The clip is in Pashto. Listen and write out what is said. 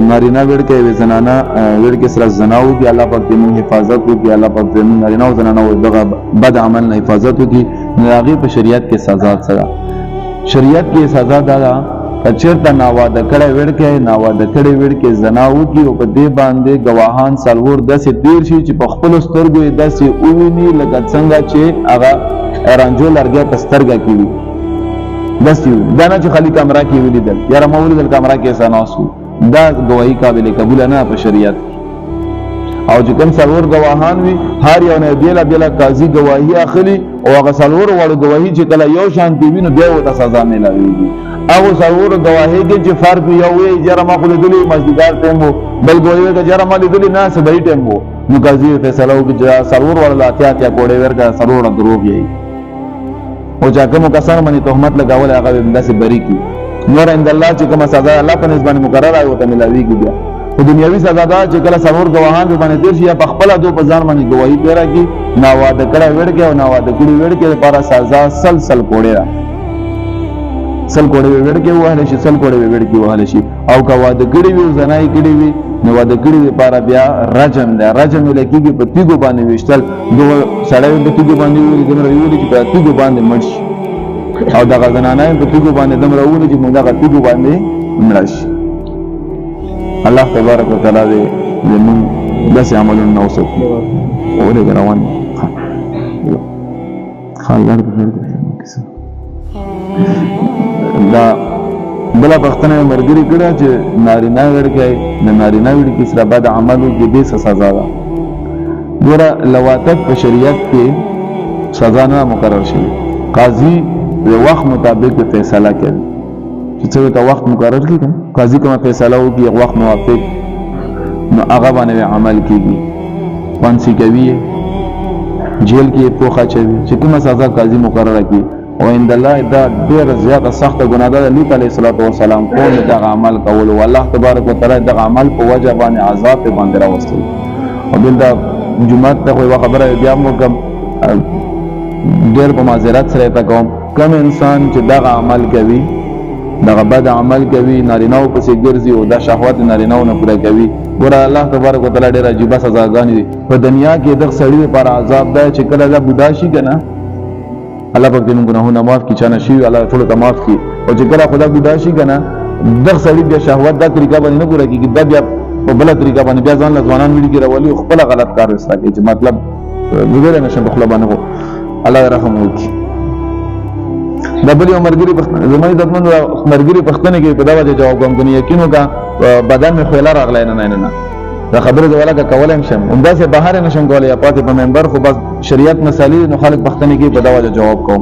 نارینه وړکې وي زنانه وړکې سره زنا وکړي الله پاک دې موږ حفاظت وکړي الله پاک دې موږ نارینه او زنانه دغه بد عمل نه حفاظت وکړي نو هغې په شریعت کې سزا څه ده شریعت کې سزا دا ده که چېرته ناواده کړی وړکی ناواده کړی وړکې زنا وکړي او په دې باندې ګواهان څلور داسې تېر شي چې په خپلو سترګو یې داسې وویني لکه څنګه چې هغه رانجو لرګی په سترګه کې وي داسې وي دا نه چې خالي کمره کې ولیدل یاره ما ولیدل کمره کې څه ناست وو دا ګواهي قابل قبوله نه په شریعت او چې کوم څلور ګواهان وي هر یو نه بېله بېله قاضي ګواهي اخلي او هغه څلورو واړو ګواهي چې کله یو شانتي وي نو بیا ورته سزا میلاویږي هغو څلورو ګواهۍ کې چې فرق وي یو وایي جره ما خو لیدلي مازدیګر ټایم و بل ګواهي وایي که جره ما لیدلي نه صبحي ټایم و نو قاضي فیصله وکړي چې څلور واړو له اتیا اتیا کوړې ورکړه څلوره دروغ یې او چې کومو کسانو باندې تهمت لګول هغه به همداسې بري کړي نور عند الله چې کومه سزا الله په نسبت باندې مقرره وي ورته میلاویږي بیا خو دنیوي سزا ده چې کله څلور ګواهان په باندې تېر شي یا په خپله دو په ځان باندې ګواهي پیره کړي ناواده کړی وړکی او ناواده کړي وړکې لپاره سزا سل کوړې ده سل کوړې به وړکې ووهلی شي سل کوړې به وړکې ووهلی شي او که واده کړي وي او زنا یې کړي وي نو واده کړي لپاره بیا رجم ده رجم ویلی کېږي په تیږو باندې ویشتل دغه سړی په تیږو باندې وولي دومره وولي چې په تیږو باندې مړ شي او دغه زنانه یې په تیږو باندې دومره وولي چې موږ دغه تیږو باندې مړه شي الله تبارک وتعالی دې زموږ داسې عملونه نه وساتي ولې روان دا بله پښتنه یې ملګري کړه چې نارینه وړکی د نارینه وړکي سره بد عمل وکړي دې څه سزا ده ګوره لواطت په شریعت کې سزا نه مقرر شوي قاضي د وخت مطابق فیصله کوي چې څه ورته وخت مقرر کړي که قاضي کومه فیصله وکړي وخت موافق نو هغه باندې عمل کېږي پانسي کوي جیل کې پوخ اچوي چې کومه سزا قاضي مقرره کړي او عند الله دا ډېره زیاته سخته ګناه ده لوط علیه السلام قوم دغه عمل کول او الله تبارک وتعالی دغه عمل په وجه باندې عذاب په باندې راوستل او دلته جمعات ته یوه خبره بیا هم وکړم ډېر په معذرت سره یې کوم کم انسان چې دغه عمل کوي دغه بد عمل کوي نارینهو پسې ګرځي او دا شهوت نارینهو نه پوره کوي ګوره الله تبارک وتعالی ډېره عجیبه سزاګانې دي په دنیا کې دغه سړي لپاره عذاب دی چې کله دا بوډا شي که نه الله پاک دې موږ ګناهونه معاف کړي چا نه شوي الله ټولو ته معاف کړي او چې کله خو دا بوډا شي که نه دغه سړي بیا شهوت دا طریقه باندې نه پوره کېږي دا بیا په بله طریقه باندې بیا ځان له ځوانان ویډي کې راولي او خپله غلط کار رسته کوي چې مطلب ویلی نه شم په خوله باندې خو الله رحم وکړي دا بل یو ملګري زما عزتمندو ملګري پښتنې کې په دا وجه جواب کوم کني یقین وکړه بدن مې خویله راغلی نه دا خبره زه ولکه کولی هم شم همداسې بهر یې نه شم کولی یا پاتې په ممبر خو بس شریعت مسلې نو خلک پښتنې کې په دا وجه جواب کوم